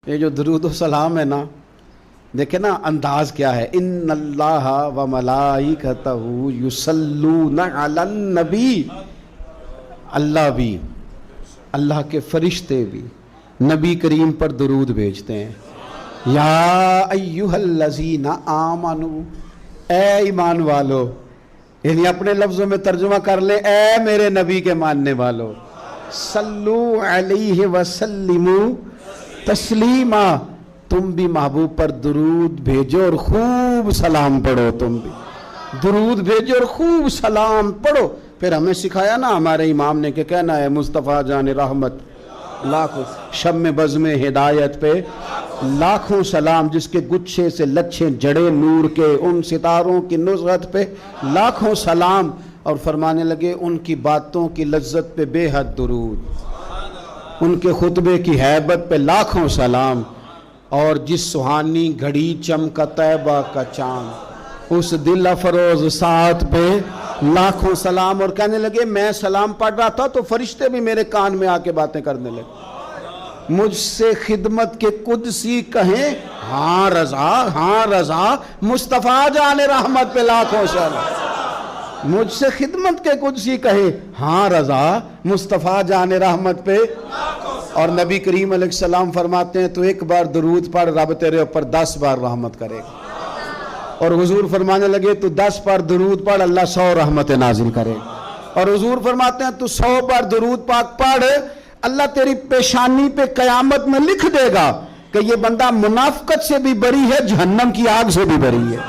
یہ جو درود و سلام ہے نا، دیکھیں نا انداز کیا ہے. ان اللہ و ملائکتہ یصلون علی النبی. اللہ بھی، اللہ کے فرشتے بھی نبی کریم پر درود بھیجتے ہیں. یا ایہا الذین آمنو، اے ایمان والو، یعنی اپنے لفظوں میں ترجمہ کر لیں، اے میرے نبی کے ماننے والو، صلو علیہ وسلموا تسلیما، تم بھی محبوب پر درود بھیجو اور خوب سلام پڑھو. تم بھی درود بھیجو اور خوب سلام پڑھو. پھر ہمیں سکھایا نا ہمارے امام نے کہ کہنا ہے مصطفیٰ جان رحمت لاکھوں شم بزم ہدایت پہ لاکھوں سلام، جس کے گچھے سے لچھے جڑے نور کے، ان ستاروں کی نصرت پہ لاکھوں سلام. اور فرمانے لگے ان کی باتوں کی لذت پہ بے حد درود، ان کے خطبے کی ہیبت پہ لاکھوں سلام، اور جس سہانی گھڑی چمکا طیبہ کا چاند، اس دل افروز ساتھ پہ لاکھوں سلام. اور کہنے لگے میں سلام پڑھ رہا تھا تو فرشتے بھی میرے کان میں آ کے باتیں کرنے لگے. مجھ سے خدمت کے قدسی کہیں ہاں رضا، ہاں رضا، مصطفیٰ جان رحمت پہ لاکھوں سلام. مجھ سے خدمت کے قدسی کہے ہاں رضا، مصطفیٰ جان رحمت پہ. اور نبی کریم علیہ السلام فرماتے ہیں تو ایک بار درود پڑھ، رب تیرے اوپر 10 بار رحمت کرے گا. اور حضور فرمانے لگے تو 10 بار درود پڑھ، اللہ 100 رحمت نازل کرے گا. اور حضور فرماتے ہیں تو 100 بار درود پاک پڑھ، اللہ تیری پیشانی پہ قیامت میں لکھ دے گا کہ یہ بندہ منافقت سے بھی بری ہے، جہنم کی آگ سے بھی بری ہے.